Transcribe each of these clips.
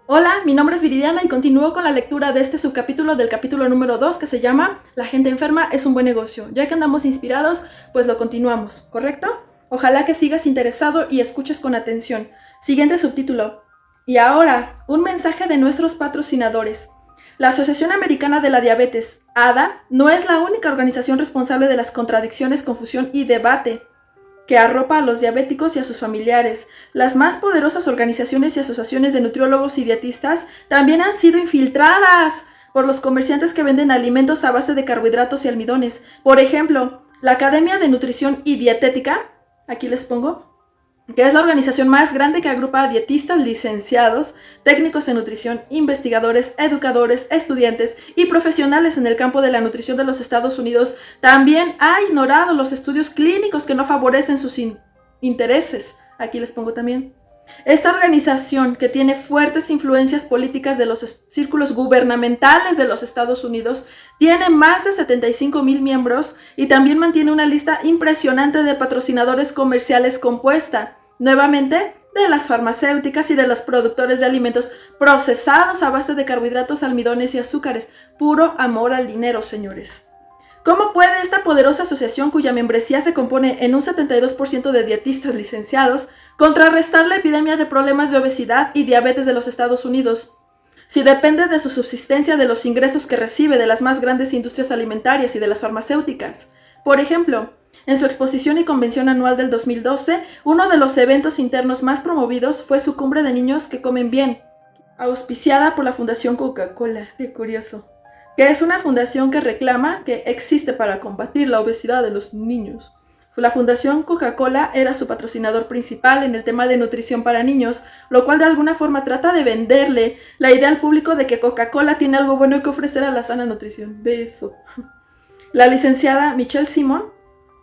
Hola, mi nombre es Viridiana y continúo con la lectura de este subcapítulo del capítulo número 2 que se llama La gente enferma es un buen negocio. Ya que andamos inspirados, pues lo continuamos, ¿correcto? Ojalá que sigas interesado y escuches con atención. Siguiente subtítulo. Y ahora, un mensaje de nuestros patrocinadores. La Asociación Americana de la Diabetes, ADA, no es la única organización responsable de las contradicciones, confusión y debate que arropa a los diabéticos y a sus familiares. Las más poderosas organizaciones y asociaciones de nutriólogos y dietistas también han sido infiltradas por los comerciantes que venden alimentos a base de carbohidratos y almidones. Por ejemplo, la Academia de Nutrición y Dietética, aquí les pongo, que es la organización más grande que agrupa a dietistas licenciados, técnicos en nutrición, investigadores, educadores, estudiantes y profesionales en el campo de la nutrición de los Estados Unidos, también ha ignorado los estudios clínicos que no favorecen sus intereses. Aquí les pongo también. Esta organización, que tiene fuertes influencias políticas de los círculos gubernamentales de los Estados Unidos, tiene más de 75,000 miembros y también mantiene una lista impresionante de patrocinadores comerciales compuesta, nuevamente, de las farmacéuticas y de los productores de alimentos procesados a base de carbohidratos, almidones y azúcares. Puro amor al dinero, señores. ¿Cómo puede esta poderosa asociación, cuya membresía se compone en un 72% de dietistas licenciados, contrarrestar la epidemia de problemas de obesidad y diabetes de los Estados Unidos, si depende de su subsistencia de los ingresos que recibe de las más grandes industrias alimentarias y de las farmacéuticas? Por ejemplo, en su exposición y convención anual del 2012, uno de los eventos internos más promovidos fue su cumbre de niños que comen bien, auspiciada por la Fundación Coca-Cola. Qué curioso. Que es una fundación que reclama que existe para combatir la obesidad de los niños. La Fundación Coca-Cola era su patrocinador principal en el tema de nutrición para niños, lo cual de alguna forma trata de venderle la idea al público de que Coca-Cola tiene algo bueno que ofrecer a la sana nutrición. De eso. La licenciada Michelle Simon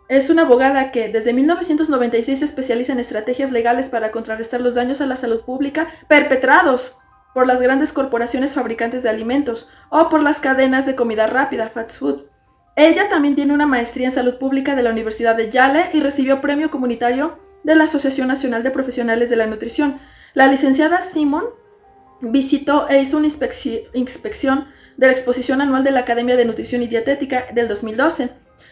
es una abogada que desde 1996 se especializa en estrategias legales para contrarrestar los daños a la salud pública perpetrados por las grandes corporaciones fabricantes de alimentos o por las cadenas de comida rápida, fast food. Ella también tiene una maestría en salud pública de la Universidad de Yale y recibió premio comunitario de la Asociación Nacional de Profesionales de la Nutrición. La licenciada Simon visitó e hizo una inspección de la exposición anual de la Academia de Nutrición y Dietética del 2012.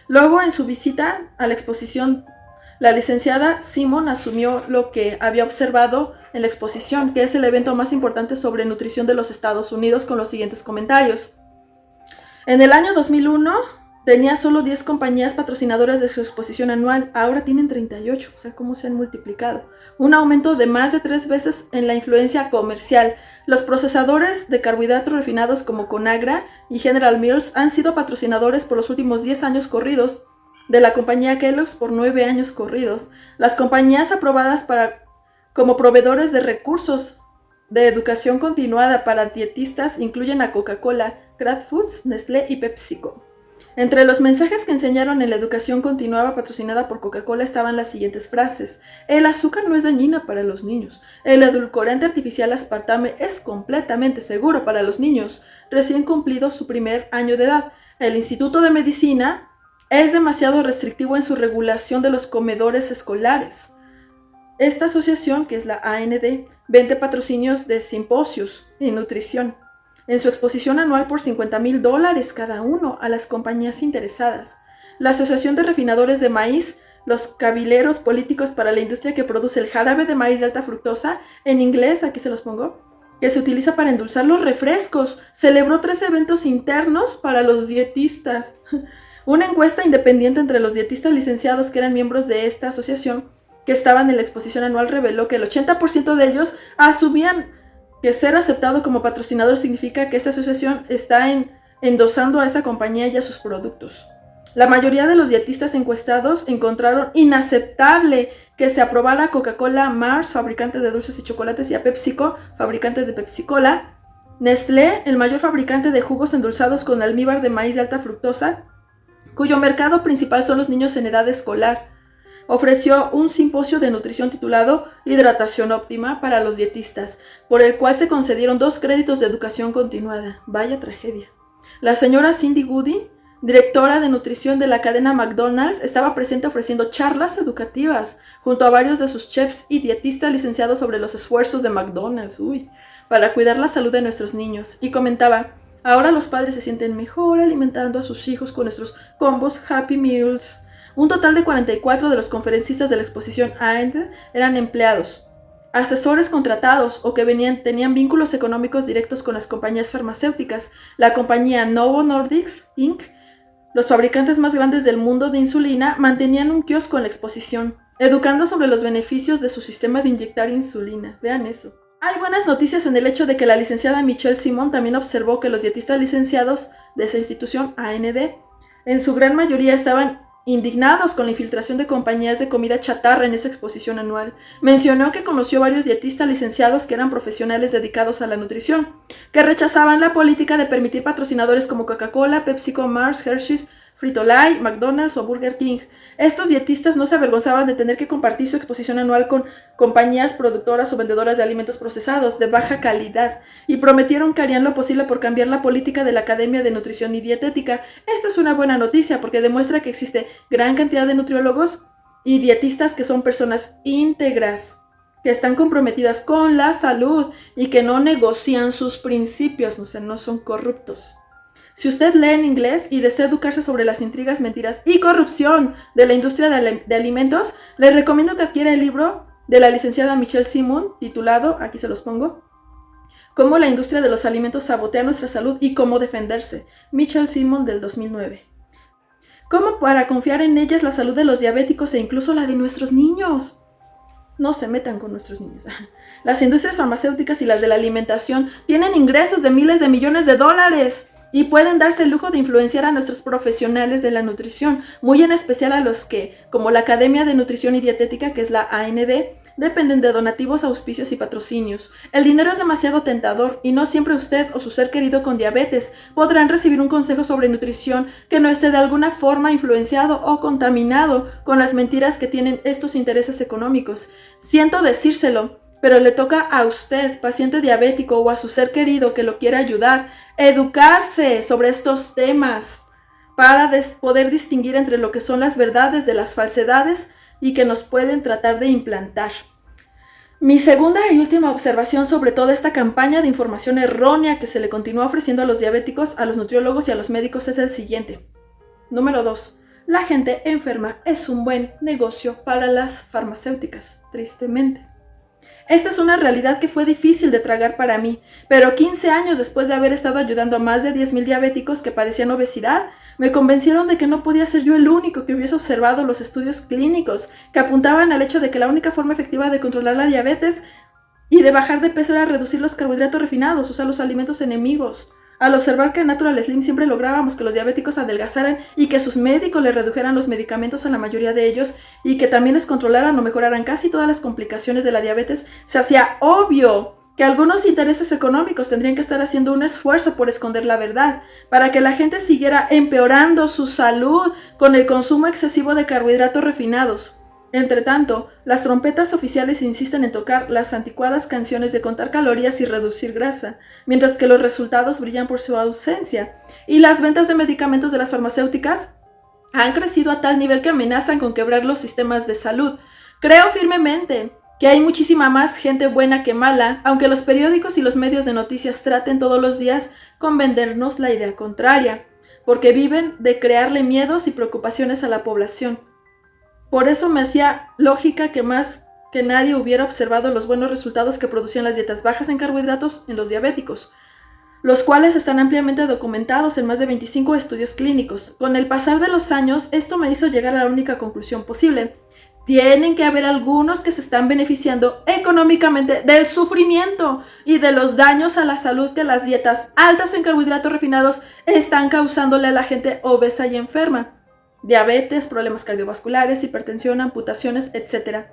Luego, en su visita a la exposición, la licenciada Simon asumió lo que había observado en la exposición, que es el evento más importante sobre nutrición de los Estados Unidos, con los siguientes comentarios. En el año 2001 tenía solo 10 compañías patrocinadoras de su exposición anual, ahora tienen 38, o sea, cómo se han multiplicado. Un aumento de más de 3 veces en la influencia comercial. Los procesadores de carbohidratos refinados como Conagra y General Mills han sido patrocinadores por los últimos 10 años corridos, de la compañía Kellogg's por 9 años corridos. Las compañías aprobadas como proveedores de recursos de educación continuada para dietistas incluyen a Coca-Cola, Kraft Foods, Nestlé y PepsiCo. Entre los mensajes que enseñaron en la educación continuada patrocinada por Coca-Cola estaban las siguientes frases: el azúcar no es dañina para los niños, el edulcorante artificial aspartame es completamente seguro para los niños recién cumplido su primer año de edad, el Instituto de Medicina es demasiado restrictivo en su regulación de los comedores escolares. Esta asociación, que es la AND, vende patrocinios de simposios en nutrición en su exposición anual por $50,000 cada uno a las compañías interesadas. La Asociación de Refinadores de Maíz, los cabileros políticos para la industria que produce el jarabe de maíz de alta fructosa, en inglés, aquí se los pongo, que se utiliza para endulzar los refrescos, celebró 3 eventos internos para los dietistas. Una encuesta independiente entre los dietistas licenciados que eran miembros de esta asociación, que estaban en la exposición anual, reveló que el 80% de ellos asumían que ser aceptado como patrocinador significa que esta asociación está endosando a esa compañía y a sus productos. La mayoría de los dietistas encuestados encontraron inaceptable que se aprobara a Coca-Cola, Mars, fabricante de dulces y chocolates, y a PepsiCo, fabricante de Pepsi-Cola, Nestlé, el mayor fabricante de jugos endulzados con almíbar de maíz de alta fructosa, cuyo mercado principal son los niños en edad escolar, ofreció un simposio de nutrición titulado Hidratación óptima para los dietistas, por el cual se concedieron 2 créditos de educación continuada. Vaya tragedia. La señora Cindy Goody, directora de nutrición de la cadena McDonald's, estaba presente ofreciendo charlas educativas junto a varios de sus chefs y dietistas licenciados sobre los esfuerzos de McDonald's. para cuidar la salud de nuestros niños. Y comentaba: ahora los padres se sienten mejor alimentando a sus hijos con nuestros combos Happy Meals. Un total de 44 de los conferencistas de la exposición AND eran empleados, asesores contratados o que tenían vínculos económicos directos con las compañías farmacéuticas. La compañía Novo Nordisk Inc., los fabricantes más grandes del mundo de insulina, mantenían un kiosco en la exposición, educando sobre los beneficios de su sistema de inyectar insulina. Vean eso. Hay buenas noticias en el hecho de que la licenciada Michelle Simon también observó que los dietistas licenciados de esa institución, AND, en su gran mayoría estaban indignados con la infiltración de compañías de comida chatarra en esa exposición anual. Mencionó que conoció varios dietistas licenciados que eran profesionales dedicados a la nutrición, que rechazaban la política de permitir patrocinadores como Coca-Cola, PepsiCo, Mars, Hershey's, Frito-Lay, McDonald's o Burger King. Estos dietistas no se avergonzaban de tener que compartir su exposición anual con compañías productoras o vendedoras de alimentos procesados de baja calidad y prometieron que harían lo posible por cambiar la política de la Academia de Nutrición y Dietética. Esto es una buena noticia porque demuestra que existe gran cantidad de nutriólogos y dietistas que son personas íntegras, que están comprometidas con la salud y que no negocian sus principios, o sea, no son corruptos. Si usted lee en inglés y desea educarse sobre las intrigas, mentiras y corrupción de la industria de alimentos, le recomiendo que adquiera el libro de la licenciada Michelle Simon, titulado, aquí se los pongo, Cómo la industria de los alimentos sabotea nuestra salud y cómo defenderse. Michelle Simon, del 2009. Cómo para confiar en ellas la salud de los diabéticos e incluso la de nuestros niños. No se metan con nuestros niños. Las industrias farmacéuticas y las de la alimentación tienen ingresos de miles de millones de dólares. Y pueden darse el lujo de influenciar a nuestros profesionales de la nutrición, muy en especial a los que, como la Academia de Nutrición y Dietética, que es la AND, dependen de donativos, auspicios y patrocinios. El dinero es demasiado tentador y no siempre usted o su ser querido con diabetes podrán recibir un consejo sobre nutrición que no esté de alguna forma influenciado o contaminado con las mentiras que tienen estos intereses económicos. Siento decírselo, pero le toca a usted, paciente diabético, o a su ser querido que lo quiera ayudar, educarse sobre estos temas para poder distinguir entre lo que son las verdades de las falsedades y que nos pueden tratar de implantar. Mi segunda y última observación sobre toda esta campaña de información errónea que se le continúa ofreciendo a los diabéticos, a los nutriólogos y a los médicos es el siguiente. Número 2. La gente enferma es un buen negocio para las farmacéuticas, tristemente. Esta es una realidad que fue difícil de tragar para mí, pero 15 años después de haber estado ayudando a más de 10,000 diabéticos que padecían obesidad, me convencieron de que no podía ser yo el único que hubiese observado los estudios clínicos que apuntaban al hecho de que la única forma efectiva de controlar la diabetes y de bajar de peso era reducir los carbohidratos refinados, o sea, los alimentos enemigos. Al observar que en Natural Slim siempre lográbamos que los diabéticos adelgazaran y que sus médicos les redujeran los medicamentos a la mayoría de ellos y que también les controlaran o mejoraran casi todas las complicaciones de la diabetes, se hacía obvio que algunos intereses económicos tendrían que estar haciendo un esfuerzo por esconder la verdad, para que la gente siguiera empeorando su salud con el consumo excesivo de carbohidratos refinados. Entre tanto, las trompetas oficiales insisten en tocar las anticuadas canciones de contar calorías y reducir grasa, mientras que los resultados brillan por su ausencia, y las ventas de medicamentos de las farmacéuticas han crecido a tal nivel que amenazan con quebrar los sistemas de salud. Creo firmemente que hay muchísima más gente buena que mala, aunque los periódicos y los medios de noticias traten todos los días con vendernos la idea contraria, porque viven de crearle miedos y preocupaciones a la población. Por eso me hacía lógica que más que nadie hubiera observado los buenos resultados que producían las dietas bajas en carbohidratos en los diabéticos, los cuales están ampliamente documentados en más de 25 estudios clínicos. Con el pasar de los años, esto me hizo llegar a la única conclusión posible. Tienen que haber algunos que se están beneficiando económicamente del sufrimiento y de los daños a la salud que las dietas altas en carbohidratos refinados están causándole a la gente obesa y enferma. Diabetes, problemas cardiovasculares, hipertensión, amputaciones, etc.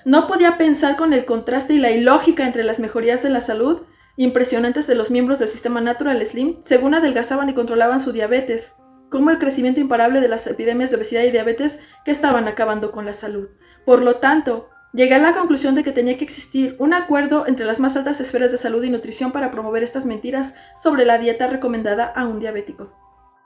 No podía pensar con el contraste y la ilógica entre las mejorías de la salud impresionantes de los miembros del sistema Natural Slim, según adelgazaban y controlaban su diabetes, como el crecimiento imparable de las epidemias de obesidad y diabetes que estaban acabando con la salud. Por lo tanto, llegué a la conclusión de que tenía que existir un acuerdo entre las más altas esferas de salud y nutrición para promover estas mentiras sobre la dieta recomendada a un diabético.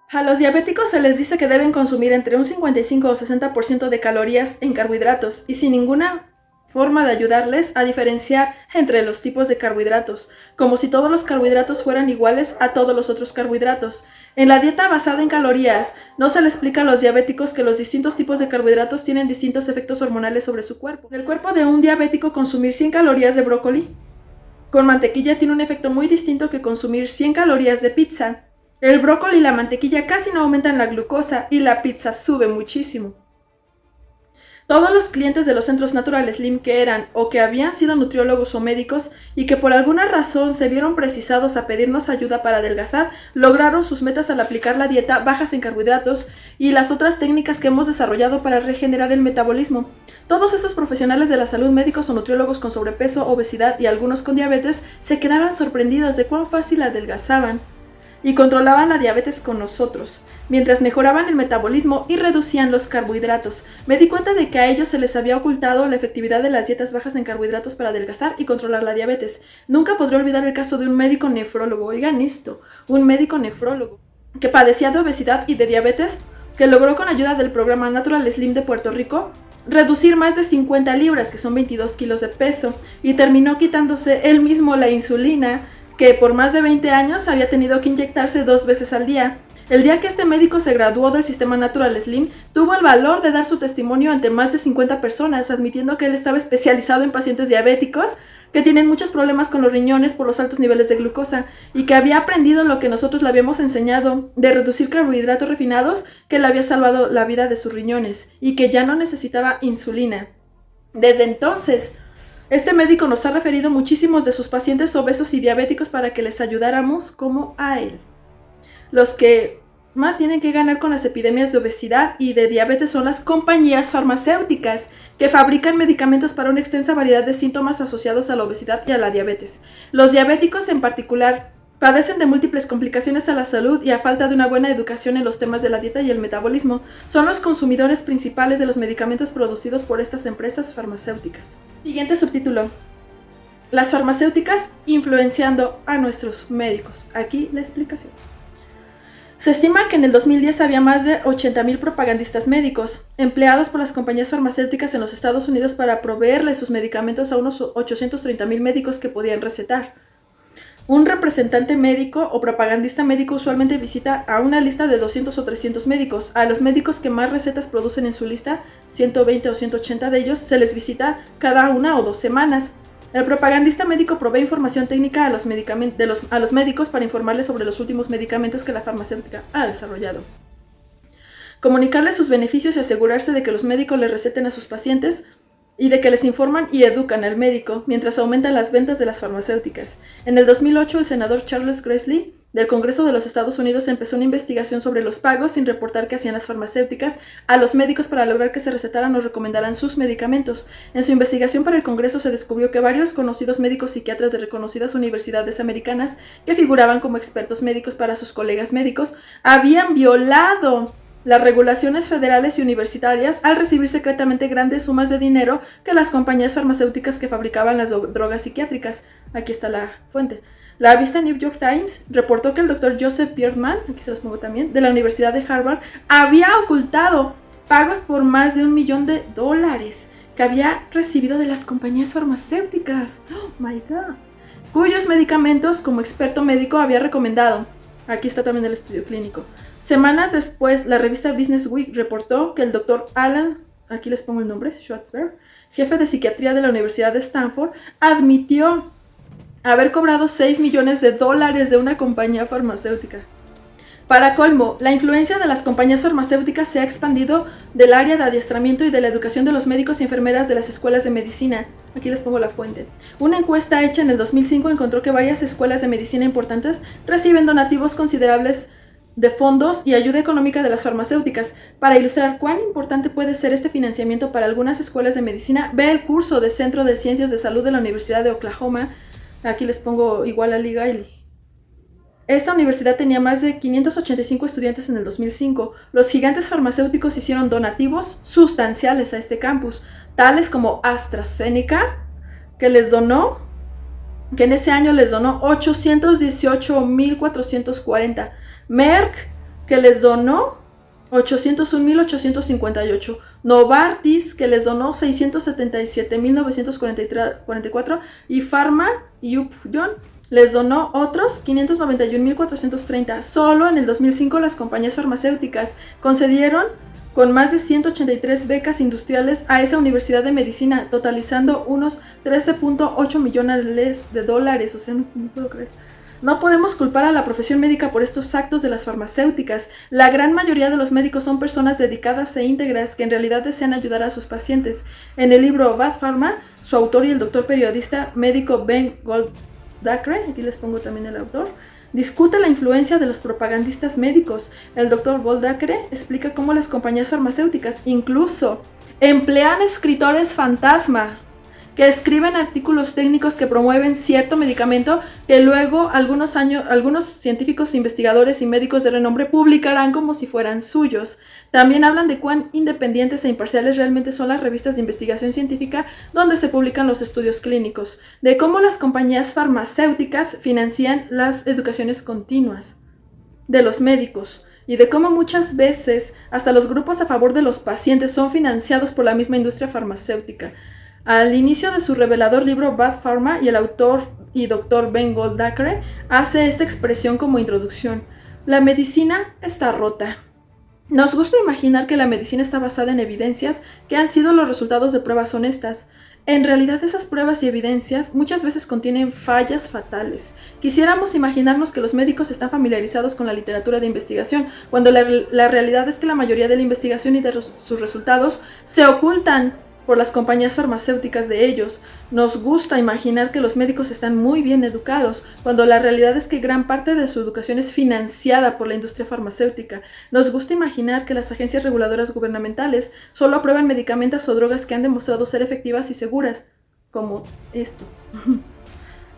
A los diabéticos se les dice que deben consumir entre un 55 o 60% de calorías en carbohidratos y sin ninguna forma de ayudarles a diferenciar entre los tipos de carbohidratos, como si todos los carbohidratos fueran iguales a todos los otros carbohidratos. En la dieta basada en calorías, no se le explica a los diabéticos que los distintos tipos de carbohidratos tienen distintos efectos hormonales sobre su cuerpo. En el cuerpo de un diabético, consumir 100 calorías de brócoli con mantequilla tiene un efecto muy distinto que consumir 100 calorías de pizza. El brócoli y la mantequilla casi no aumentan la glucosa y la pizza sube muchísimo. Todos los clientes de los centros Natural Slim que eran o que habían sido nutriólogos o médicos y que por alguna razón se vieron precisados a pedirnos ayuda para adelgazar, lograron sus metas al aplicar la dieta bajas en carbohidratos y las otras técnicas que hemos desarrollado para regenerar el metabolismo. Todos estos profesionales de la salud, médicos o nutriólogos con sobrepeso, obesidad y algunos con diabetes, se quedaban sorprendidos de cuán fácil adelgazaban y controlaban la diabetes con nosotros, mientras mejoraban el metabolismo y reducían los carbohidratos. Me di cuenta de que a ellos se les había ocultado la efectividad de las dietas bajas en carbohidratos para adelgazar y controlar la diabetes. Nunca podré olvidar el caso de un médico nefrólogo, oigan esto, un médico nefrólogo que padecía de obesidad y de diabetes, que logró con ayuda del programa Natural Slim de Puerto Rico reducir más de 50 libras, que son 22 kilos de peso, y terminó quitándose él mismo la insulina, que por más de 20 años había tenido que inyectarse 2 veces al día. El día que este médico se graduó del sistema Natural Slim, tuvo el valor de dar su testimonio ante más de 50 personas, admitiendo que él estaba especializado en pacientes diabéticos que tienen muchos problemas con los riñones por los altos niveles de glucosa y que había aprendido lo que nosotros le habíamos enseñado de reducir carbohidratos refinados, que le había salvado la vida de sus riñones y que ya no necesitaba insulina. Desde entonces, este médico nos ha referido muchísimos de sus pacientes obesos y diabéticos para que les ayudáramos como a él. Los que más tienen que ganar con las epidemias de obesidad y de diabetes son las compañías farmacéuticas que fabrican medicamentos para una extensa variedad de síntomas asociados a la obesidad y a la diabetes. Los diabéticos en particular padecen de múltiples complicaciones a la salud y a falta de una buena educación en los temas de la dieta y el metabolismo. Son los consumidores principales de los medicamentos producidos por estas empresas farmacéuticas. Siguiente subtítulo: las farmacéuticas influenciando a nuestros médicos. Aquí la explicación. Se estima que en el 2010 había más de 80,000 propagandistas médicos empleados por las compañías farmacéuticas en los Estados Unidos para proveerles sus medicamentos a unos 830,000 médicos que podían recetar. Un representante médico o propagandista médico usualmente visita a una lista de 200 o 300 médicos. A los médicos que más recetas producen en su lista, 120 o 180 de ellos, se les visita cada 1 o 2 semanas. El propagandista médico provee información técnica a los médicos para informarles sobre los últimos medicamentos que la farmacéutica ha desarrollado. Comunicarles sus beneficios y asegurarse de que los médicos les receten a sus pacientes y de que les informan y educan al médico mientras aumentan las ventas de las farmacéuticas. En el 2008, el senador Charles Grassley del Congreso de los Estados Unidos empezó una investigación sobre los pagos sin reportar que hacían las farmacéuticas a los médicos para lograr que se recetaran o recomendaran sus medicamentos. En su investigación para el Congreso se descubrió que varios conocidos médicos psiquiatras de reconocidas universidades americanas que figuraban como expertos médicos para sus colegas médicos habían violado las regulaciones federales y universitarias al recibir secretamente grandes sumas de dinero que las compañías farmacéuticas que fabricaban las drogas psiquiátricas. Aquí está la fuente. La revista New York Times reportó que el Dr. Joseph Bierman, aquí se los pongo también, de la Universidad de Harvard, había ocultado pagos por más de $1 millón que había recibido de las compañías farmacéuticas. ¡Oh, my God! Cuyos medicamentos, como experto médico, había recomendado. Aquí está también el estudio clínico. Semanas después, la revista Business Week reportó que el Dr. Alan, aquí les pongo el nombre, Schwartzberg, jefe de psiquiatría de la Universidad de Stanford, admitió haber cobrado $6 millones de una compañía farmacéutica. Para colmo, la influencia de las compañías farmacéuticas se ha expandido del área de adiestramiento y de la educación de los médicos y enfermeras de las escuelas de medicina. Aquí les pongo la fuente. Una encuesta hecha en el 2005 encontró que varias escuelas de medicina importantes reciben donativos considerables de fondos y ayuda económica de las farmacéuticas. Para ilustrar cuán importante puede ser este financiamiento para algunas escuelas de medicina, ve el curso de Centro de Ciencias de Salud de la Universidad de Oklahoma. Aquí les pongo igual a Lee Gailey. Esta universidad tenía más de 585 estudiantes en el 2005. Los gigantes farmacéuticos hicieron donativos sustanciales a este campus, tales como AstraZeneca, que en ese año les donó 818,440. Merck, que les donó 801.858. Novartis, que les donó 677.944. Y Pharma y Upjohn les donó otros 591.430. Solo en el 2005 las compañías farmacéuticas concedieron con más de 183 becas industriales a esa universidad de medicina, totalizando unos 13.8 millones de dólares. O sea, no puedo creer. No podemos culpar a la profesión médica por estos actos de las farmacéuticas. La gran mayoría de los médicos son personas dedicadas e íntegras que en realidad desean ayudar a sus pacientes. En el libro Bad Pharma, su autor y el doctor periodista médico Ben Goldacre, aquí les pongo también el autor, discute la influencia de los propagandistas médicos. El doctor Goldacre explica cómo las compañías farmacéuticas incluso emplean escritores fantasma que escriben artículos técnicos que promueven cierto medicamento que luego algunos científicos, investigadores y médicos de renombre publicarán como si fueran suyos. También hablan de cuán independientes e imparciales realmente son las revistas de investigación científica donde se publican los estudios clínicos, de cómo las compañías farmacéuticas financian las educaciones continuas de los médicos, y de cómo muchas veces hasta los grupos a favor de los pacientes son financiados por la misma industria farmacéutica. Al inicio de su revelador libro Bad Pharma, y el autor y doctor Ben Goldacre hace esta expresión como introducción: la medicina está rota. Nos gusta imaginar que la medicina está basada en evidencias que han sido los resultados de pruebas honestas. En realidad, esas pruebas y evidencias muchas veces contienen fallas fatales. Quisiéramos imaginarnos que los médicos están familiarizados con la literatura de investigación, cuando la realidad es que la mayoría de la investigación y de sus resultados se ocultan por las compañías farmacéuticas de ellos. Nos gusta imaginar que los médicos están muy bien educados, cuando la realidad es que gran parte de su educación es financiada por la industria farmacéutica. Nos gusta imaginar que las agencias reguladoras gubernamentales solo aprueban medicamentos o drogas que han demostrado ser efectivas y seguras, como esto.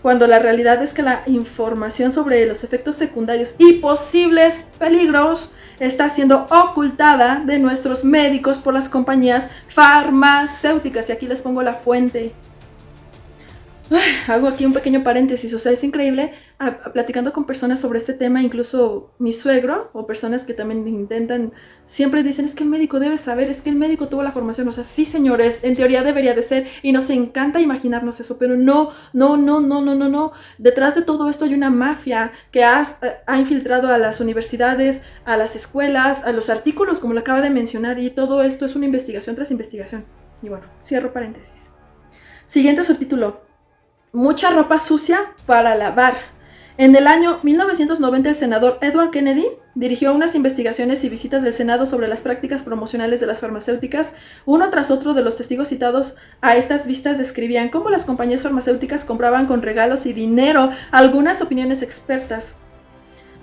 Cuando la realidad es que la información sobre los efectos secundarios y posibles peligros está siendo ocultada de nuestros médicos por las compañías farmacéuticas. Y aquí les pongo la fuente. Hago aquí un pequeño paréntesis. O sea, es increíble platicando con personas sobre este tema, incluso mi suegro o personas que también intentan, siempre dicen: es que el médico debe saber, es que el médico tuvo la formación. O sea, sí, señores, en teoría debería de ser, y nos encanta imaginarnos eso, pero no. Detrás de todo esto hay una mafia que ha infiltrado a las universidades, a las escuelas, a los artículos, como lo acaba de mencionar, y todo esto es una investigación tras investigación. Y bueno, cierro paréntesis. Siguiente subtítulo: mucha ropa sucia para lavar. En el año 1990, el senador Edward Kennedy dirigió unas investigaciones y visitas del Senado sobre las prácticas promocionales de las farmacéuticas. Uno tras otro de los testigos citados a estas vistas describían cómo las compañías farmacéuticas compraban con regalos y dinero algunas opiniones expertas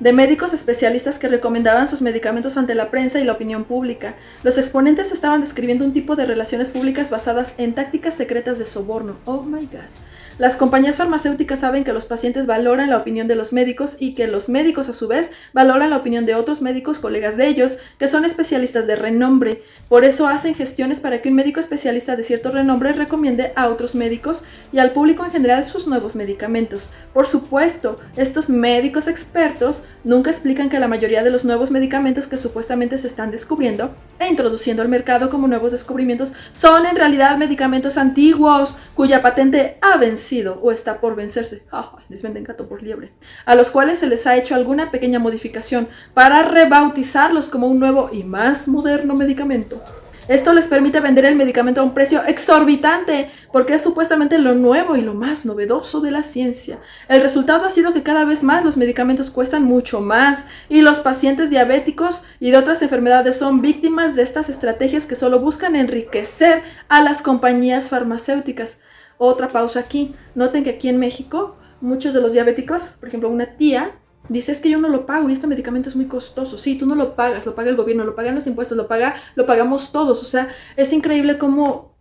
de médicos especialistas que recomendaban sus medicamentos ante la prensa y la opinión pública. Los exponentes estaban describiendo un tipo de relaciones públicas basadas en tácticas secretas de soborno. Oh my God. Las compañías farmacéuticas saben que los pacientes valoran la opinión de los médicos y que los médicos a su vez valoran la opinión de otros médicos colegas de ellos que son especialistas de renombre. Por eso hacen gestiones para que un médico especialista de cierto renombre recomiende a otros médicos y al público en general sus nuevos medicamentos. Por supuesto, estos médicos expertos nunca explican que la mayoría de los nuevos medicamentos que supuestamente se están descubriendo e introduciendo al mercado como nuevos descubrimientos son en realidad medicamentos antiguos cuya patente ha vencido o está por vencerse. Les venden gato por liebre. A los cuales se les ha hecho alguna pequeña modificación para rebautizarlos como un nuevo y más moderno medicamento. Esto les permite vender el medicamento a un precio exorbitante, porque es supuestamente lo nuevo y lo más novedoso de la ciencia. El resultado ha sido que cada vez más los medicamentos cuestan mucho más, y los pacientes diabéticos y de otras enfermedades son víctimas de estas estrategias que solo buscan enriquecer a las compañías farmacéuticas. Otra pausa aquí. Noten que aquí en México, muchos de los diabéticos, por ejemplo, una tía dice: es que yo no lo pago y este medicamento es muy costoso. Sí, tú no lo pagas, lo paga el gobierno, lo pagan los impuestos, lo pagamos todos. O sea, es increíble cómo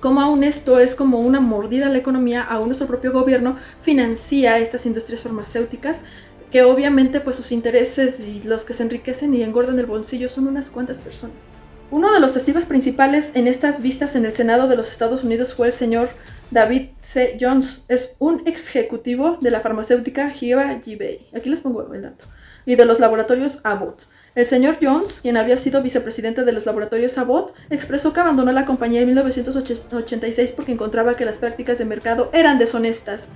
aún esto es como una mordida a la economía. Aún nuestro propio gobierno financia estas industrias farmacéuticas, que obviamente pues sus intereses y los que se enriquecen y engordan el bolsillo son unas cuantas personas. Uno de los testigos principales en estas vistas en el Senado de los Estados Unidos fue el señor David C. Jones es un ex ejecutivo de la farmacéutica Hiva Jibei. Aquí les pongo el dato. Y de los laboratorios Abbott. El señor Jones, quien había sido vicepresidente de los laboratorios Abbott, expresó que abandonó la compañía en 1986 porque encontraba que las prácticas de mercado eran deshonestas.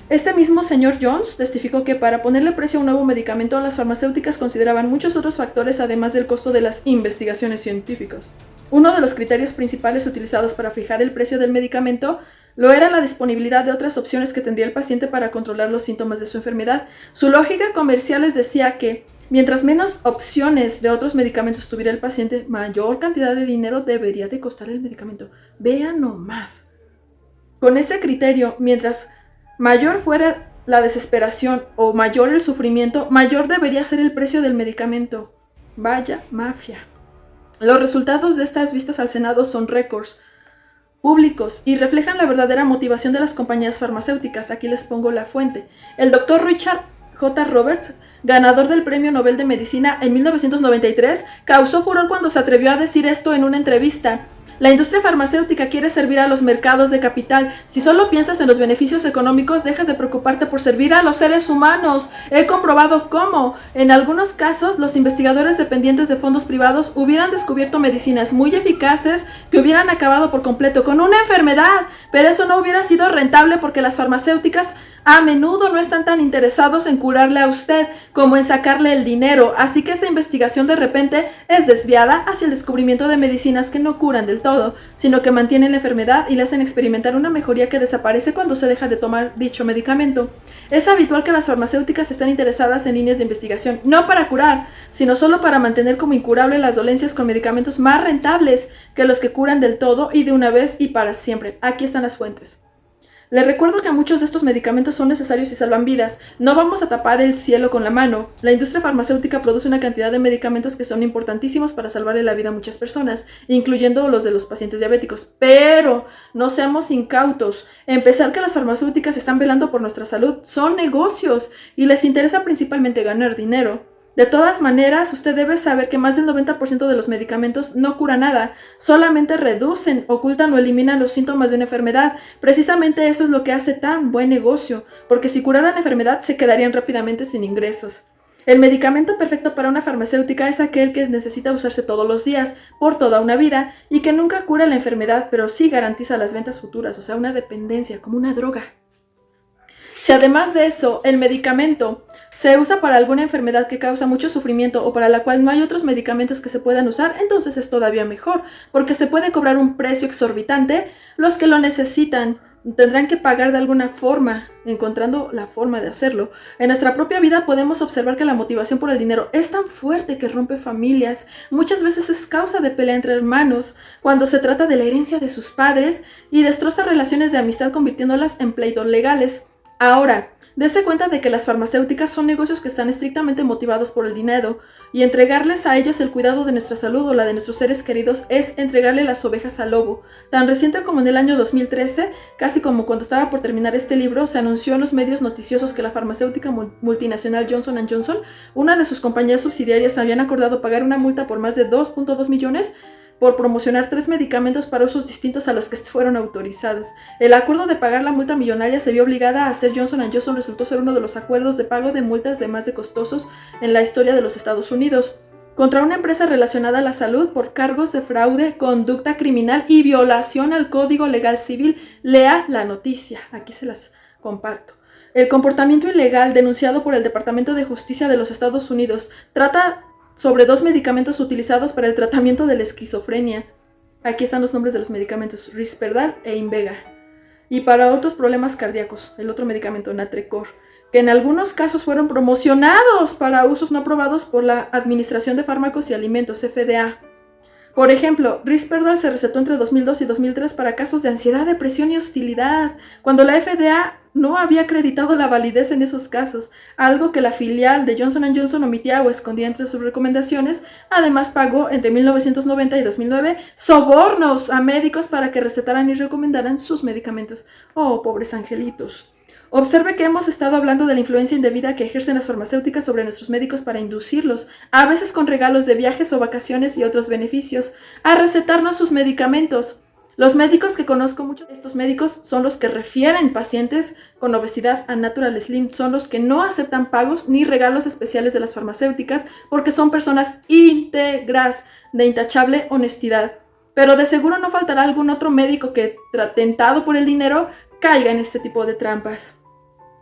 Este mismo señor Jones testificó que para ponerle precio a un nuevo medicamento, las farmacéuticas consideraban muchos otros factores además del costo de las investigaciones científicas. Uno de los criterios principales utilizados para fijar el precio del medicamento lo era la disponibilidad de otras opciones que tendría el paciente para controlar los síntomas de su enfermedad. Su lógica comercial les decía que mientras menos opciones de otros medicamentos tuviera el paciente, mayor cantidad de dinero debería de costar el medicamento. Vean nomás. Con ese criterio, mientras mayor fuera la desesperación o mayor el sufrimiento, mayor debería ser el precio del medicamento. Vaya mafia. Los resultados de estas vistas al Senado son récords públicos y reflejan la verdadera motivación de las compañías farmacéuticas. Aquí les pongo la fuente. El doctor Richard J. Roberts, ganador del Premio Nobel de Medicina en 1993, causó furor cuando se atrevió a decir esto en una entrevista. La industria farmacéutica quiere servir a los mercados de capital. Si solo piensas en los beneficios económicos, dejas de preocuparte por servir a los seres humanos. He comprobado cómo, en algunos casos, los investigadores dependientes de fondos privados hubieran descubierto medicinas muy eficaces que hubieran acabado por completo con una enfermedad, pero eso no hubiera sido rentable porque las farmacéuticas a menudo no están tan interesados en curarle a usted como en sacarle el dinero, así que esa investigación de repente es desviada hacia el descubrimiento de medicinas que no curan del todo, sino que mantienen la enfermedad y le hacen experimentar una mejoría que desaparece cuando se deja de tomar dicho medicamento. Es habitual que las farmacéuticas estén interesadas en líneas de investigación, no para curar, sino solo para mantener como incurable las dolencias con medicamentos más rentables que los que curan del todo y de una vez y para siempre. Aquí están las fuentes. Les recuerdo que muchos de estos medicamentos son necesarios y salvan vidas. No vamos a tapar el cielo con la mano. La industria farmacéutica produce una cantidad de medicamentos que son importantísimos para salvarle la vida a muchas personas, incluyendo los de los pacientes diabéticos. Pero no seamos incautos. Empezar que las farmacéuticas están velando por nuestra salud son negocios y les interesa principalmente ganar dinero. De todas maneras, usted debe saber que más del 90% de los medicamentos no cura nada, solamente reducen, ocultan o eliminan los síntomas de una enfermedad. Precisamente eso es lo que hace tan buen negocio, porque si curaran la enfermedad se quedarían rápidamente sin ingresos. El medicamento perfecto para una farmacéutica es aquel que necesita usarse todos los días, por toda una vida, y que nunca cura la enfermedad, pero sí garantiza las ventas futuras, o sea, una dependencia, como una droga. Si además de eso, el medicamento se usa para alguna enfermedad que causa mucho sufrimiento o para la cual no hay otros medicamentos que se puedan usar, entonces es todavía mejor, porque se puede cobrar un precio exorbitante. Los que lo necesitan tendrán que pagar de alguna forma, encontrando la forma de hacerlo. En nuestra propia vida podemos observar que la motivación por el dinero es tan fuerte que rompe familias. Muchas veces es causa de pelea entre hermanos, cuando se trata de la herencia de sus padres, y destroza relaciones de amistad convirtiéndolas en pleitos legales. Ahora, dése cuenta de que las farmacéuticas son negocios que están estrictamente motivados por el dinero, y entregarles a ellos el cuidado de nuestra salud o la de nuestros seres queridos es entregarle las ovejas al lobo. Tan reciente como en el año 2013, casi como cuando estaba por terminar este libro, se anunció en los medios noticiosos que la farmacéutica multinacional Johnson & Johnson, una de sus compañías subsidiarias, habían acordado pagar una multa por más de 2.2 millones por promocionar 3 medicamentos para usos distintos a los que fueron autorizados. El acuerdo de pagar la multa millonaria se vio obligada a hacer Johnson & Johnson resultó ser uno de los acuerdos de pago de multas de más de costosos en la historia de los Estados Unidos, contra una empresa relacionada a la salud por cargos de fraude, conducta criminal y violación al Código Legal Civil. Lea la noticia, aquí se las comparto. El comportamiento ilegal denunciado por el Departamento de Justicia de los Estados Unidos trata sobre 2 medicamentos utilizados para el tratamiento de la esquizofrenia. Aquí están los nombres de los medicamentos, Risperdal e Invega. Y para otros problemas cardíacos, el otro medicamento, Natrecor, que en algunos casos fueron promocionados para usos no aprobados por la Administración de Fármacos y Alimentos, FDA. Por ejemplo, Risperdal se recetó entre 2002 y 2003 para casos de ansiedad, depresión y hostilidad, cuando la FDA no había acreditado la validez en esos casos, algo que la filial de Johnson & Johnson omitía o escondía entre sus recomendaciones. Además, pagó entre 1990 y 2009 sobornos a médicos para que recetaran y recomendaran sus medicamentos. Oh, pobres angelitos. Observe que hemos estado hablando de la influencia indebida que ejercen las farmacéuticas sobre nuestros médicos para inducirlos, a veces con regalos de viajes o vacaciones y otros beneficios, a recetarnos sus medicamentos. Los médicos que conozco, muchos de estos médicos son los que refieren pacientes con obesidad a Natural Slim, son los que no aceptan pagos ni regalos especiales de las farmacéuticas porque son personas íntegras, de intachable honestidad. Pero de seguro no faltará algún otro médico que, tentado por el dinero, caiga en este tipo de trampas,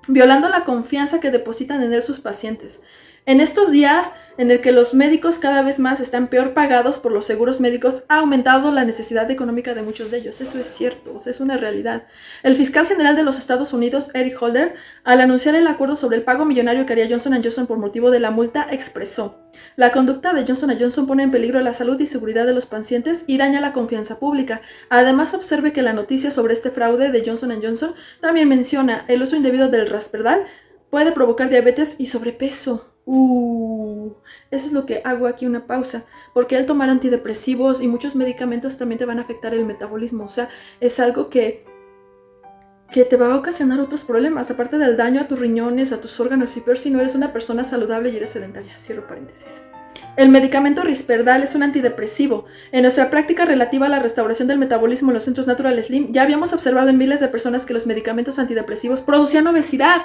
violando la confianza que depositan en él sus pacientes. En estos días en el que los médicos cada vez más están peor pagados por los seguros médicos, ha aumentado la necesidad económica de muchos de ellos. Eso es cierto, o sea, es una realidad. El fiscal general de los Estados Unidos, Eric Holder, al anunciar el acuerdo sobre el pago millonario que haría Johnson & Johnson por motivo de la multa, expresó: la conducta de Johnson & Johnson pone en peligro la salud y seguridad de los pacientes y daña la confianza pública. Además, observe que la noticia sobre este fraude de Johnson & Johnson también menciona el uso indebido del Risperdal puede provocar diabetes y sobrepeso. Eso es lo que hago aquí, una pausa, porque el tomar antidepresivos y muchos medicamentos también te van a afectar el metabolismo. O sea, es algo que te va a ocasionar otros problemas, aparte del daño a tus riñones, a tus órganos, y peor si no eres una persona saludable y eres sedentaria. Cierro paréntesis. El medicamento Risperdal es un antidepresivo. En nuestra práctica relativa a la restauración del metabolismo en los centros Natural Slim, ya habíamos observado en miles de personas que los medicamentos antidepresivos producían obesidad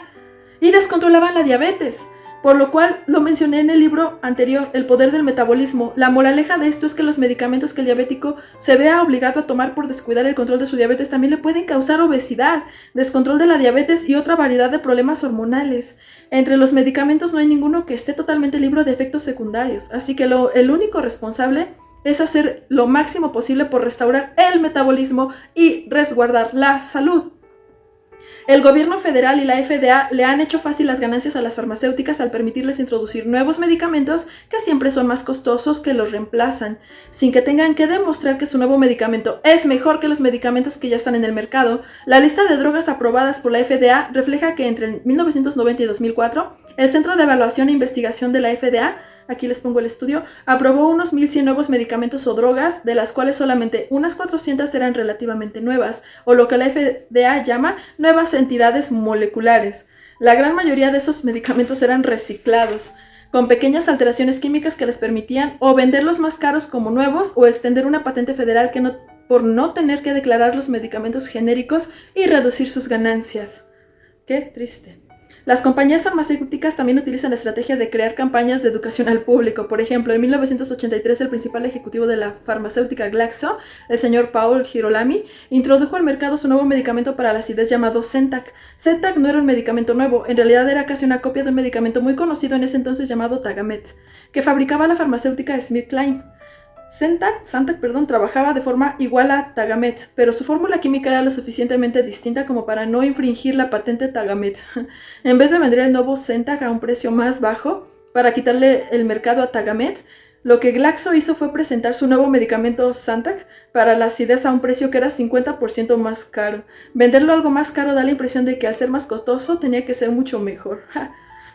y descontrolaban la diabetes, por lo cual lo mencioné en el libro anterior, El poder del metabolismo. La moraleja de esto es que los medicamentos que el diabético se vea obligado a tomar por descuidar el control de su diabetes también le pueden causar obesidad, descontrol de la diabetes y otra variedad de problemas hormonales. Entre los medicamentos no hay ninguno que esté totalmente libre de efectos secundarios, así que el único responsable es hacer lo máximo posible por restaurar el metabolismo y resguardar la salud. El gobierno federal y la FDA le han hecho fácil las ganancias a las farmacéuticas al permitirles introducir nuevos medicamentos que siempre son más costosos que los reemplazan, sin que tengan que demostrar que su nuevo medicamento es mejor que los medicamentos que ya están en el mercado. La lista de drogas aprobadas por la FDA refleja que entre 1990 y 2004, el Centro de Evaluación e Investigación de la FDA, aquí les pongo el estudio, aprobó unos 1,100 nuevos medicamentos o drogas, de las cuales solamente unas 400 eran relativamente nuevas, o lo que la FDA llama nuevas entidades moleculares. La gran mayoría de esos medicamentos eran reciclados, con pequeñas alteraciones químicas que les permitían o venderlos más caros como nuevos o extender una patente federal por no tener que declarar los medicamentos genéricos y reducir sus ganancias. Qué triste. Las compañías farmacéuticas también utilizan la estrategia de crear campañas de educación al público. Por ejemplo, en 1983 el principal ejecutivo de la farmacéutica Glaxo, el señor Paul Girolami, introdujo al mercado su nuevo medicamento para la acidez llamado Zantac. Zantac no era un medicamento nuevo, en realidad era casi una copia de un medicamento muy conocido en ese entonces llamado Tagamet, que fabricaba la farmacéutica SmithKline. Zantac, trabajaba de forma igual a Tagamet, pero su fórmula química era lo suficientemente distinta como para no infringir la patente Tagamet. En vez de vender el nuevo Zantac a un precio más bajo para quitarle el mercado a Tagamet, lo que Glaxo hizo fue presentar su nuevo medicamento Zantac para la acidez a un precio que era 50% más caro. Venderlo algo más caro da la impresión de que al ser más costoso tenía que ser mucho mejor.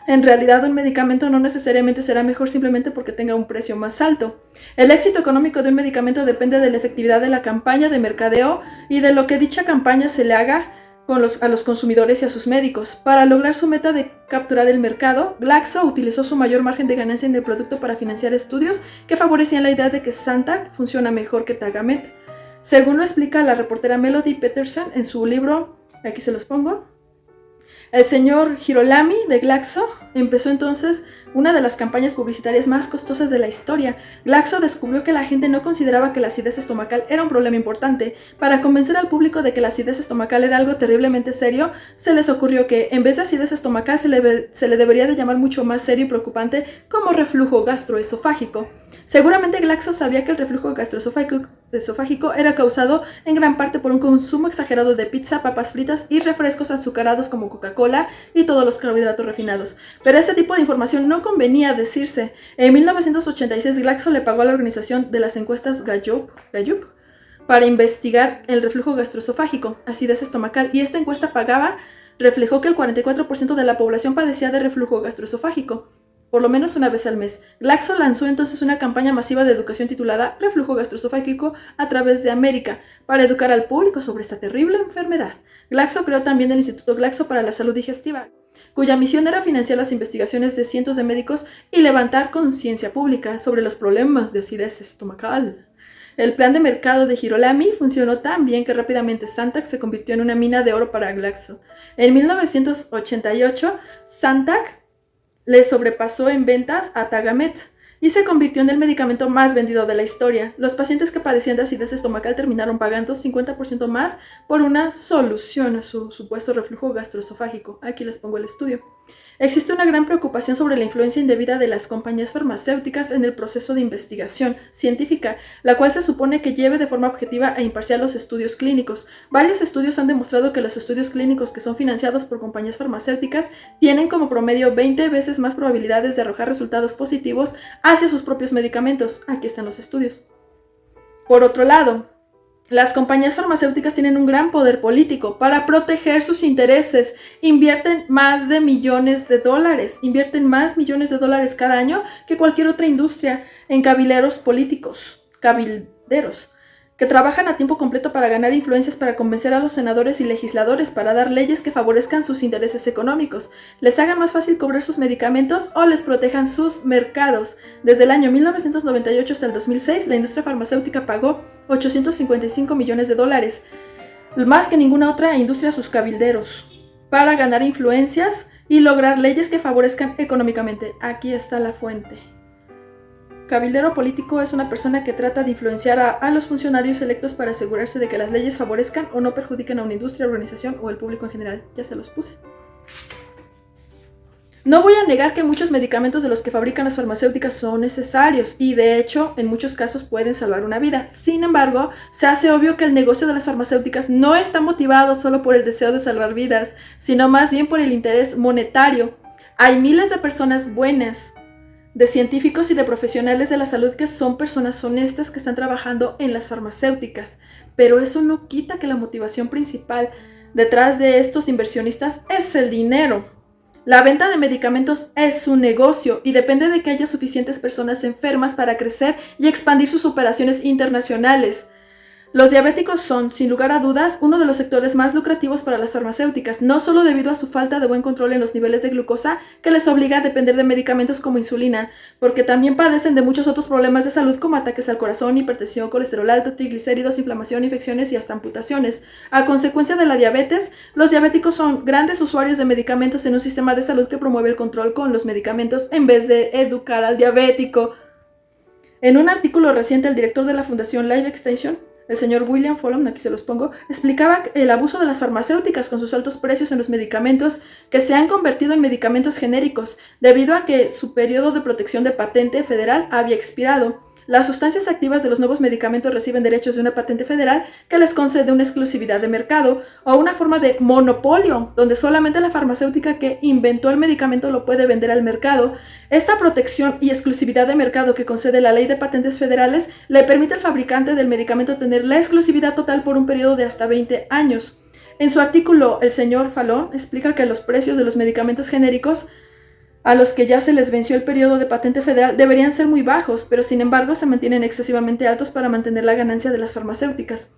En realidad, un medicamento no necesariamente será mejor simplemente porque tenga un precio más alto. El éxito económico de un medicamento depende de la efectividad de la campaña de mercadeo y de lo que dicha campaña se le haga a los consumidores y a sus médicos. Para lograr su meta de capturar el mercado, Glaxo utilizó su mayor margen de ganancia en el producto para financiar estudios que favorecían la idea de que Zantac funciona mejor que Tagamet. Según lo explica la reportera Melody Peterson en su libro, aquí se los pongo, el señor Girolami de Glaxo empezó entonces una de las campañas publicitarias más costosas de la historia. Glaxo descubrió que la gente no consideraba que la acidez estomacal era un problema importante. Para convencer al público de que la acidez estomacal era algo terriblemente serio, se les ocurrió que en vez de acidez estomacal se le debería de llamar mucho más serio y preocupante como reflujo gastroesofágico. Seguramente Glaxo sabía que el reflujo gastroesofágico era causado en gran parte por un consumo exagerado de pizza, papas fritas y refrescos azucarados como Coca-Cola y todos los carbohidratos refinados. Pero este tipo de información no convenía decirse. En 1986 Glaxo le pagó a la organización de las encuestas Gallup para investigar el reflujo gastroesofágico, acidez estomacal, y esta encuesta reflejó que el 44% de la población padecía de reflujo gastroesofágico, por lo menos una vez al mes. Glaxo lanzó entonces una campaña masiva de educación titulada Reflujo gastroesofágico a través de América, para educar al público sobre esta terrible enfermedad. Glaxo creó también el Instituto Glaxo para la Salud Digestiva, cuya misión era financiar las investigaciones de cientos de médicos y levantar conciencia pública sobre los problemas de acidez estomacal. El plan de mercado de Girolami funcionó tan bien que rápidamente Zantac se convirtió en una mina de oro para Glaxo. En 1988, Zantac le sobrepasó en ventas a Tagamet y se convirtió en el medicamento más vendido de la historia. Los pacientes que padecían de acidez estomacal terminaron pagando 50% más por una solución a su supuesto reflujo gastroesofágico. Aquí les pongo el estudio. Existe una gran preocupación sobre la influencia indebida de las compañías farmacéuticas en el proceso de investigación científica, la cual se supone que lleve de forma objetiva e imparcial los estudios clínicos. Varios estudios han demostrado que los estudios clínicos que son financiados por compañías farmacéuticas tienen como promedio 20 veces más probabilidades de arrojar resultados positivos hacia sus propios medicamentos. Aquí están los estudios. Por otro lado, las compañías farmacéuticas tienen un gran poder político. Para proteger sus intereses, invierten más millones de dólares cada año que cualquier otra industria en cabilderos políticos, que trabajan a tiempo completo para ganar influencias, para convencer a los senadores y legisladores, para dar leyes que favorezcan sus intereses económicos, les hagan más fácil cobrar sus medicamentos o les protejan sus mercados. Desde el año 1998 hasta el 2006, la industria farmacéutica pagó 855 millones de dólares, más que ninguna otra industria a sus cabilderos, para ganar influencias y lograr leyes que favorezcan económicamente. Aquí está la fuente. Cabildero político es una persona que trata de influenciar a los funcionarios electos para asegurarse de que las leyes favorezcan o no perjudiquen a una industria, organización o el público en general. Ya se los puse. No voy a negar que muchos medicamentos de los que fabrican las farmacéuticas son necesarios y de hecho en muchos casos pueden salvar una vida. Sin embargo, se hace obvio que el negocio de las farmacéuticas no está motivado solo por el deseo de salvar vidas, sino más bien por el interés monetario. Hay miles de personas buenas, de científicos y de profesionales de la salud que son personas honestas que están trabajando en las farmacéuticas, pero eso no quita que la motivación principal detrás de estos inversionistas es el dinero. La venta de medicamentos es un negocio y depende de que haya suficientes personas enfermas para crecer y expandir sus operaciones internacionales. Los diabéticos son, sin lugar a dudas, uno de los sectores más lucrativos para las farmacéuticas, no solo debido a su falta de buen control en los niveles de glucosa que les obliga a depender de medicamentos como insulina, porque también padecen de muchos otros problemas de salud como ataques al corazón, hipertensión, colesterol alto, triglicéridos, inflamación, infecciones y hasta amputaciones. A consecuencia de la diabetes, los diabéticos son grandes usuarios de medicamentos en un sistema de salud que promueve el control con los medicamentos en vez de educar al diabético. En un artículo reciente, el director de la Fundación Life Extension, el señor William Folsom, aquí se los pongo, explicaba el abuso de las farmacéuticas con sus altos precios en los medicamentos que se han convertido en medicamentos genéricos debido a que su periodo de protección de patente federal había expirado. Las sustancias activas de los nuevos medicamentos reciben derechos de una patente federal que les concede una exclusividad de mercado o una forma de monopolio, donde solamente la farmacéutica que inventó el medicamento lo puede vender al mercado. Esta protección y exclusividad de mercado que concede la Ley de Patentes Federales le permite al fabricante del medicamento tener la exclusividad total por un periodo de hasta 20 años. En su artículo, el señor Fallon explica que los precios de los medicamentos genéricos a los que ya se les venció el periodo de patente federal deberían ser muy bajos, pero sin embargo se mantienen excesivamente altos para mantener la ganancia de las farmacéuticas.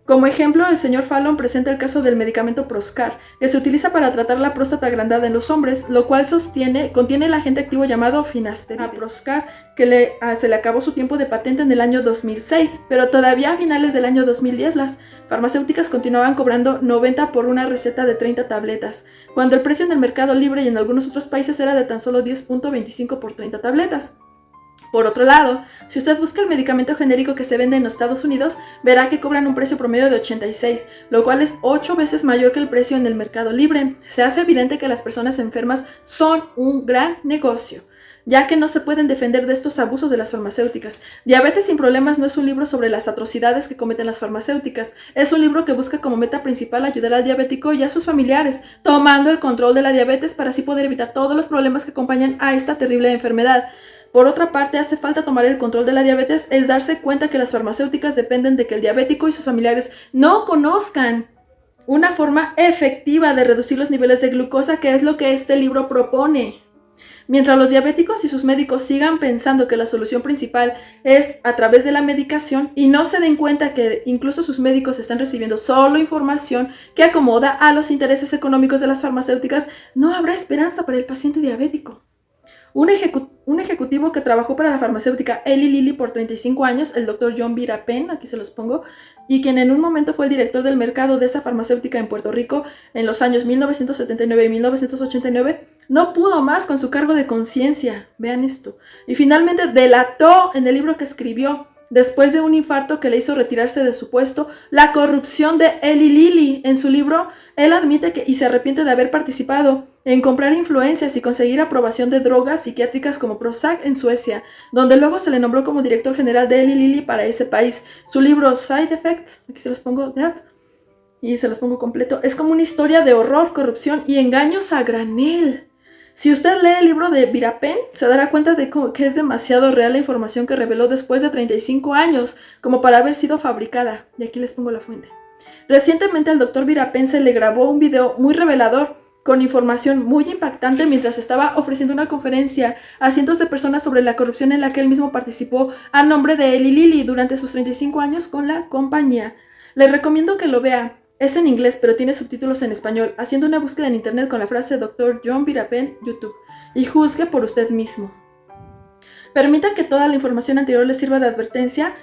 Como ejemplo, el señor Fallon presenta el caso del medicamento Proscar, que se utiliza para tratar la próstata agrandada en los hombres, lo cual contiene el agente activo llamado finasteride. A Proscar, que se le acabó su tiempo de patente en el año 2006, pero todavía a finales del año 2010 las farmacéuticas continuaban cobrando 90 por una receta de 30 tabletas, cuando el precio en el mercado libre y en algunos otros países era de tan solo 10.25 por 30 tabletas. Por otro lado, si usted busca el medicamento genérico que se vende en los Estados Unidos, verá que cobran un precio promedio de 86, lo cual es 8 veces mayor que el precio en el mercado libre. Se hace evidente que las personas enfermas son un gran negocio, ya que no se pueden defender de estos abusos de las farmacéuticas. Diabetes sin problemas no es un libro sobre las atrocidades que cometen las farmacéuticas. Es un libro que busca como meta principal ayudar al diabético y a sus familiares, tomando el control de la diabetes para así poder evitar todos los problemas que acompañan a esta terrible enfermedad. Por otra parte, hace falta tomar el control de la diabetes, es darse cuenta que las farmacéuticas dependen de que el diabético y sus familiares no conozcan una forma efectiva de reducir los niveles de glucosa, que es lo que este libro propone. Mientras los diabéticos y sus médicos sigan pensando que la solución principal es a través de la medicación y no se den cuenta que incluso sus médicos están recibiendo solo información que acomoda a los intereses económicos de las farmacéuticas, no habrá esperanza para el paciente diabético. Un ejecutivo que trabajó para la farmacéutica Eli Lilly por 35 años, el doctor John Virapen, aquí se los pongo, y quien en un momento fue el director del mercado de esa farmacéutica en Puerto Rico en los años 1979 y 1989, no pudo más con su cargo de conciencia, vean esto, y finalmente delató en el libro que escribió, después de un infarto que le hizo retirarse de su puesto, la corrupción de Eli Lilly. En su libro, él admite que y se arrepiente de haber participado en comprar influencias y conseguir aprobación de drogas psiquiátricas como Prozac en Suecia, donde luego se le nombró como director general de Eli Lilly para ese país. Su libro Side Effects, aquí se los pongo, y se los pongo completo, es como una historia de horror, corrupción y engaños a granel. Si usted lee el libro de Virapen, se dará cuenta de que es demasiado real la información que reveló después de 35 años, como para haber sido fabricada. Y aquí les pongo la fuente. Recientemente al doctor Virapen se le grabó un video muy revelador, con información muy impactante mientras estaba ofreciendo una conferencia a cientos de personas sobre la corrupción en la que él mismo participó a nombre de Eli Lilly durante sus 35 años con la compañía. Les recomiendo que lo vea. Es en inglés, pero tiene subtítulos en español, haciendo una búsqueda en internet con la frase Dr. John Virapen YouTube y juzgue por usted mismo. Permita que toda la información anterior le sirva de advertencia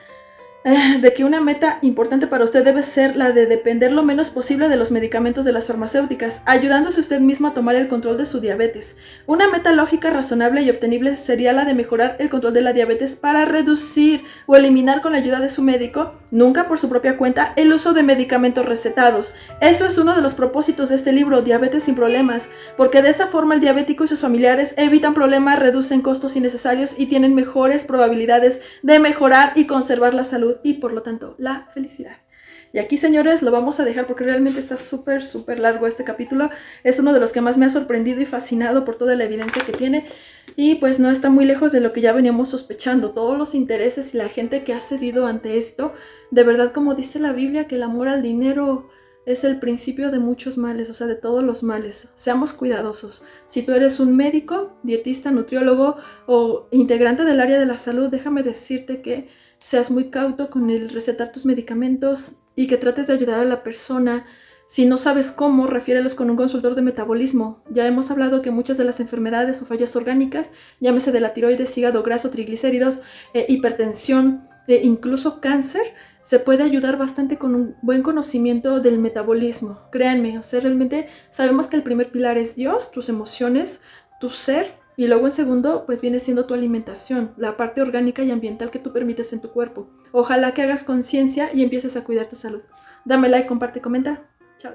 de que una meta importante para usted debe ser la de depender lo menos posible de los medicamentos de las farmacéuticas, ayudándose usted mismo a tomar el control de su diabetes. Una meta lógica, razonable y obtenible sería la de mejorar el control de la diabetes para reducir o eliminar con la ayuda de su médico, nunca por su propia cuenta, el uso de medicamentos recetados. Eso es uno de los propósitos de este libro, Diabetes sin Problemas, porque de esa forma el diabético y sus familiares evitan problemas, reducen costos innecesarios y tienen mejores probabilidades de mejorar y conservar la salud y por lo tanto la felicidad. Y aquí, señores, lo vamos a dejar porque realmente está súper largo este capítulo. Es uno de los que más me ha sorprendido y fascinado por toda la evidencia que tiene. Y pues no está muy lejos de lo que ya veníamos sospechando. Todos los intereses y la gente que ha cedido ante esto. De verdad, como dice la Biblia, que el amor al dinero es el principio de muchos males, o sea, de todos los males. Seamos cuidadosos. Si tú eres un médico, dietista, nutriólogo o integrante del área de la salud, déjame decirte que seas muy cauto con el recetar tus medicamentos y que trates de ayudar a la persona. Si no sabes cómo, refiérelos con un consultor de metabolismo. Ya hemos hablado que muchas de las enfermedades o fallas orgánicas, llámese de la tiroides, hígado graso, triglicéridos, hipertensión, incluso cáncer, se puede ayudar bastante con un buen conocimiento del metabolismo. Créanme, o sea, realmente sabemos que el primer pilar es Dios, tus emociones, tu ser, y luego en segundo, pues viene siendo tu alimentación, la parte orgánica y ambiental que tú permites en tu cuerpo. Ojalá que hagas conciencia y empieces a cuidar tu salud. Dame like, comparte, comenta. Chao.